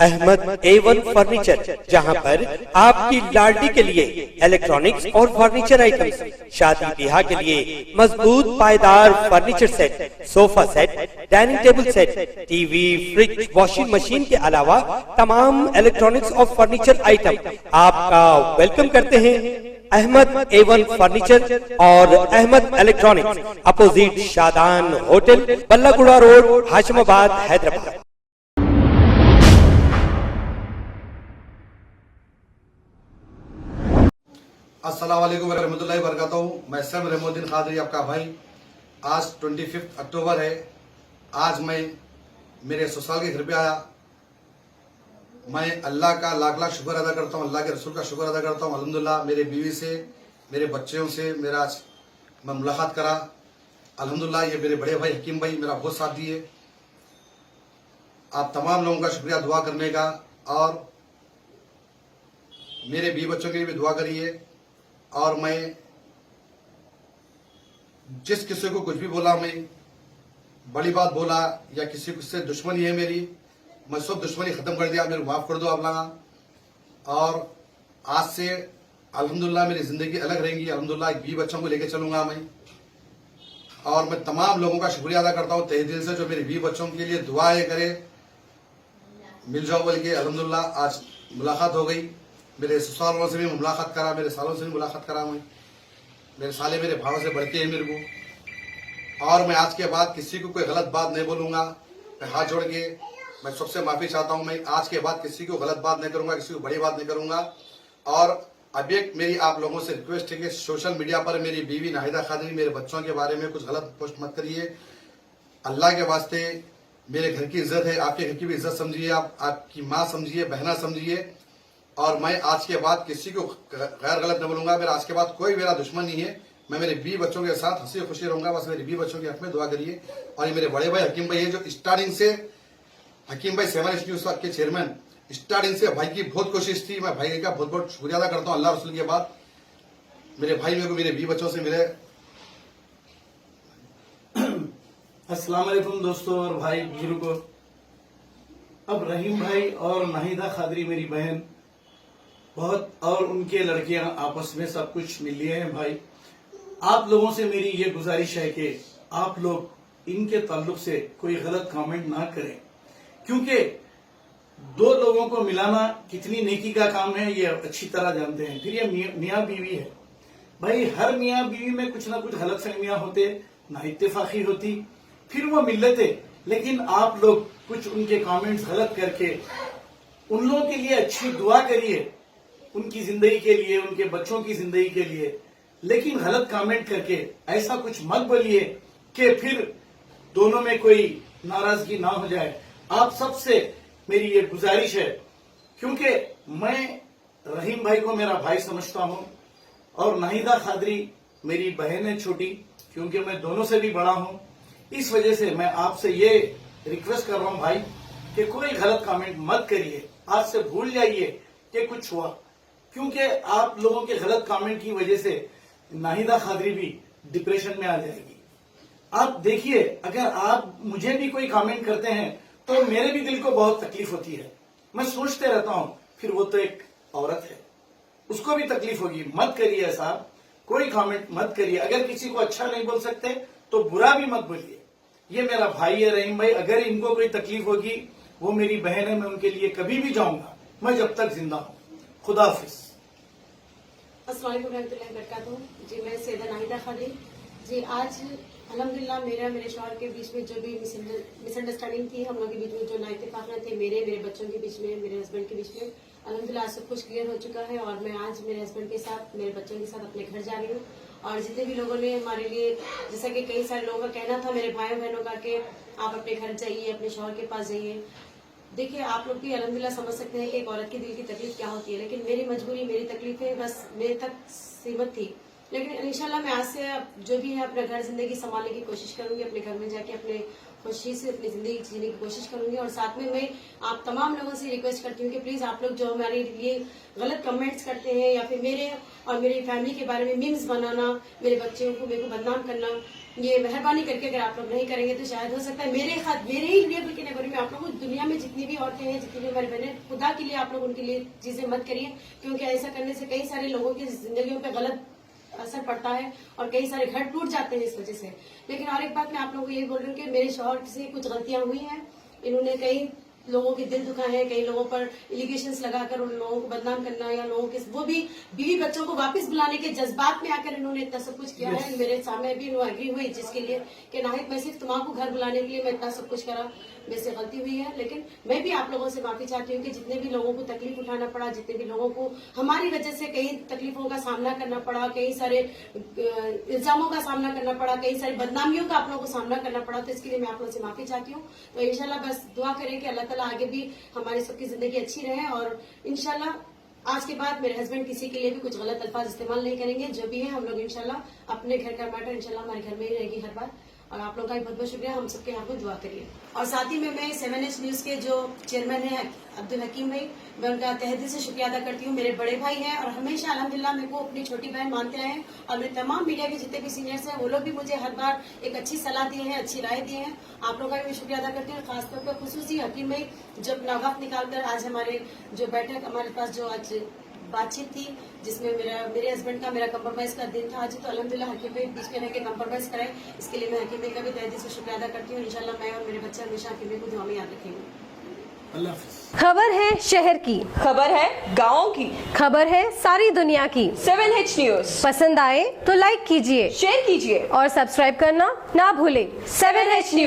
Ahmad A1 furniture, जहां पर आपकी लाडली के लिए इलेक्ट्रॉनिक्स और फर्नीचर आइटम्स, शादी ब्याह के लिए मजबूत पायदार furniture set, sofa set, dining table set, TV, fridge, washing machine के अलावा तमाम इलेक्ट्रॉनिक्स और फर्नीचर आइटम आपका वेलकम करते हैं। अहमद A1 फर्नीचर और Ahmed electronics, opposite Shadan hotel, Ballaguda road, Hashimabad, Hyderabad. अस्सलाम वालेकुम रहमतुल्लाहि व बरकातहू। मैं सैम रहमुद्दीन खादरी, आपका भाई। आज 25 अक्टूबर है। आज मैं मेरे ससुराल के घर पे आया। मैं अल्लाह का लाख लाख शुक्र अदा करता हूँ, अल्लाह के रसूल का शुक्र अदा करता हूँ। अल्हम्दुलिल्लाह मेरे बीवी से, मेरे बच्चों से मेरा आज मैं मुलाकात करा। अल्हम्दुलिल्लाह ये मेरे बड़े भाई हकीम भाई मेरा बहुत साथ दिए। आप तमाम लोगों का शुक्रिया दुआ करने का, और मेरे बीवी बच्चों के लिए भी दुआ करिए। और मैं जिस किसी को कुछ भी बोला, मैं बड़ी बात बोला या किसी से दुश्मनी है मेरी, मैं सब दुश्मनी खत्म कर दिया। मेरे माफ कर दो आप लोग। और आज से अल्हम्दुलिल्लाह मेरी जिंदगी अलग रहेगी। अल्हम्दुलिल्लाह एक बीवी बच्चों को लेकर चलूंगा मैं। और मैं तमाम लोगों का शुक्रिया अदा करता हूँ तहे दिल से, जो मेरे बीवी बच्चों के लिए दुआएं करे, मिल जाओ बोल के। अल्हम्दुलिल्लाह आज मुलाकात हो गई। मेरे ससुराल वालों से भी मुलाकात करा, मेरे सालों से भी मुलाकात करा। मैं मेरे साले मेरे भावों से बढ़ते हैं मेरे को। और मैं आज के बाद किसी को कोई गलत बात नहीं बोलूंगा। मैं हाथ जोड़ के मैं सबसे माफी चाहता हूं। मैं आज के बाद किसी को गलत बात नहीं करूंगा, किसी को बड़ी बात नहीं करूंगा। और अब एक मेरी आप लोगों से रिक्वेस्ट है कि सोशल मीडिया पर मेरी बीवी नाहिदा खादरी, मेरे बच्चों के बारे में कुछ गलत पोस्ट मत करिए। अल्लाह के वास्ते मेरे घर की इज्जत है, आपके घर की भी इज्जत समझिए। आप आपकी माँ समझिए, बहना समझिए। और मैं आज के बाद किसी को गैर गलत नहीं बोलूंगा। मेरा आज के बाद कोई मेरा दुश्मन नहीं है। मैं मेरे बीवी बच्चों के साथ हंसी खुशी रहूंगा। बस मेरे बीवी बच्चों के हक में दुआ करिए। और ये मेरे बड़े भाई हकीम भाई है, जो स्टार्टिंग से हकीम भाई 7 न्यूज के चेयरमैन, स्टार्टिंग से भाई की बहुत कोशिश थी। मैं भाई का बहुत बहुत शुक्रिया अदा करता हूँ। अल्लाह रसूल के बाद मेरे भाई मेरे को मेरे बीवी बच्चों से मिले। अस्सलाम वालेकुम दोस्तों और भाई बुजुर्गों। अब रहीम भाई और नाहिदा खादरी मेरी बहन बहुत, और उनके लड़कियां आपस में सब कुछ मिल लिए हैं। भाई आप लोगों से मेरी ये गुजारिश है कि आप लोग इनके ताल्लुक से कोई गलत कमेंट ना करें, क्योंकि दो लोगों को मिलाना कितनी नेकी का काम है ये अच्छी तरह जानते हैं। फिर ये मियाँ बीवी है भाई, हर मियाँ बीवी में कुछ ना कुछ गलतफहमियां होते, ना इत्तेफाकी होती, फिर वो मिल लेते। लेकिन आप लोग कुछ उनके कमेंट्स गलत करके उन लोगों के लिए अच्छी दुआ करिए, उनकी जिंदगी के लिए, उनके बच्चों की जिंदगी के लिए। लेकिन गलत कमेंट करके ऐसा कुछ मत बोलिए कि फिर दोनों में कोई नाराजगी ना हो जाए। आप सबसे मेरी ये गुजारिश है, क्योंकि मैं रहीम भाई को मेरा भाई समझता हूं और नाहिदा खादरी मेरी बहन है छोटी, क्योंकि मैं दोनों से भी बड़ा हूं। इस वजह से मैं आपसे ये रिक्वेस्ट कर रहा हूं भाई कि कोई गलत कमेंट मत करिए। आज से भूल जाइए कि कुछ हुआ, क्योंकि आप लोगों के गलत कमेंट की वजह से नाहिदा खादरी भी डिप्रेशन में आ जाएगी। आप देखिए, अगर आप मुझे भी कोई कमेंट करते हैं तो मेरे भी दिल को बहुत तकलीफ होती है। मैं सोचते रहता हूं फिर वो तो एक औरत है, उसको भी तकलीफ होगी। मत करिए ऐसा, कोई कमेंट मत करिए। अगर किसी को अच्छा नहीं बोल सकते तो बुरा भी मत बोलिए। ये मेरा भाई है रहीम भाई, अगर इनको कोई तकलीफ होगी, वो मेरी बहन है, मैं उनके लिए कभी भी जाऊंगा, मैं जब तक जिंदा हूं। खुदा हाफिज। अस्सलाम वालेकुम रहमतुल्लाहि व बरकातहू। जी मैं सैयदा नाहिदा खादरी जी। आज अल्हम्दुलिल्लाह मेरे शौहर के बीच में जो भी मिसअंडरस्टैंडिंग थी, हम लोगों के बीच में जो नाइत्तेफाक थे, मेरे बच्चों के बीच में, मेरे हस्बैंड के बीच में, अल्हम्दुलिल्लाह सब कुछ क्लियर हो चुका है। और मैं आज मेरे हस्बैंड के साथ, मेरे बच्चों के साथ अपने घर जा रही हूँ। और जितने भी लोगों ने हमारे लिए, जैसा कि कई सारे लोगों का कहना था, मेरे भाई बहनों का, कि आप अपने घर जाइए, अपने शौहर के पास जाइए। देखिए, आप लोग भी अल्हम्दुलिल्लाह समझ सकते हैं कि एक औरत के दिल की तकलीफ क्या होती है। लेकिन मेरी मजबूरी, मेरी तकलीफें बस मेरे तक सीमित थी। लेकिन इंशाल्लाह मैं आज से जो भी है अपना घर, जिंदगी संभालने की कोशिश करूंगी। अपने घर में जाके अपने खुशी से अपनी जिंदगी जीने की कोशिश करूंगी। और साथ में मैं आप तमाम लोगों से रिक्वेस्ट करती हूँ कि प्लीज आप लोग जो हमारे लिए गलत कमेंट्स करते हैं या फिर मेरे और मेरी फैमिली के बारे में मीम्स बनाना, मेरे बच्चों को मेरे को बदनाम करना, ये मेहरबानी करके अगर आप लोग नहीं करेंगे तो शायद हो सकता है मेरे ही लेवल के नगर में आप लोग दुनिया में जितनी भी औरतें हैं, जितनी भी हमारी बहनें, खुदा के लिए आप लोग उनके लिए चीजें मत करिए, क्योंकि ऐसा करने से कई सारे लोगों की जिंदगियों पे गलत असर पड़ता है और कई सारे घर टूट जाते हैं इस वजह से। लेकिन और एक बात मैं आप लोगों को ये बोल रही हूँ कि मेरे शौहर से कुछ गलतियां हुई हैं, इन्होंने कई लोगों के दिल दुखाए हैं, कई लोगों पर एलिगेशंस लगाकर उन लोगों को बदनाम करना या लोगों के वो भी बीवी बच्चों को वापस बुलाने के जज्बात में आकर इन्होंने इतना सब कुछ किया है। मेरे सामने भी इन्होंने एग्री हुई जिसके लिए कि नाहिद मैं सिर्फ तुम्हारा घर बुलाने के लिए मैं इतना सब कुछ करा, मेरे से गलती हुई है। लेकिन मैं भी आप लोगों से माफी चाहती हूँ कि जितने भी लोगों को तकलीफ उठाना पड़ा, जितने भी लोगों को हमारी वजह से कई तकलीफों का सामना करना पड़ा, कई सारे इल्जामों का सामना करना पड़ा, कई सारी बदनामियों का आप लोगों को सामना करना पड़ा, तो इसके लिए मैं आप लोगों से माफी चाहती हूँ। तो इंशाल्लाह बस दुआ करें कि अल्लाह ताला आगे भी हमारी सबकी जिंदगी अच्छी रहे और इंशाल्लाह आज के बाद मेरे हस्बैंड किसी के लिए भी कुछ गलत अल्फाज इस्तेमाल नहीं करेंगे। जो भी है हम लोग इंशाल्लाह अपने घर का मैटर इंशाल्लाह हमारे घर में ही रहेगी हर बार। और आप लोगों का भी बहुत बहुत शुक्रिया, हम सबके यहाँ को दुआ करिए। और साथ ही में मैं 7H न्यूज के जो चेयरमैन है अब्दुल हकीम भाई, मैं उनका तहे दिल से शुक्रिया अदा करती हूँ। मेरे बड़े भाई हैं और हमेशा अल्हम्दुलिल्लाह मेरे को अपनी छोटी बहन मानते आए हैं और मेरे तमाम मीडिया के जितने भी सीनियर्स हैं वो लोग भी मुझे हर बार एक अच्छी सलाह दिए हैं, अच्छी राय दी है। आप लोगों का भी शुक्रिया अदा करती हूँ, खासतौर पर खुसूसी हकीम भाई जो अपना वक्त निकालकर आज हमारे जो बैठक हमारे पास जो आज बातचीत थी जिसमें मेरे हस्बैंड का मेरा कंप्रोमाइज का दिन था आज, तो अल्हम्दुलिल्लाह हकीम भाई बीच में रह के कंप्रोमाइज कराए, इसके लिए मैं हकीम भाई का भी तहे दिल से शुक्रिया अदा करती हूँ। इंशाल्लाह मैं और मेरे बच्चे हमेशा हकीम भाई को दुआ में याद रखेंगे। अल्लाह हाफिज़। खबर है शहर की, खबर है गाँव की, खबर है सारी दुनिया की। 7H न्यूज पसंद आए तो लाइक कीजिए, शेयर कीजिए और सब्सक्राइब करना ना भूले। 7H news.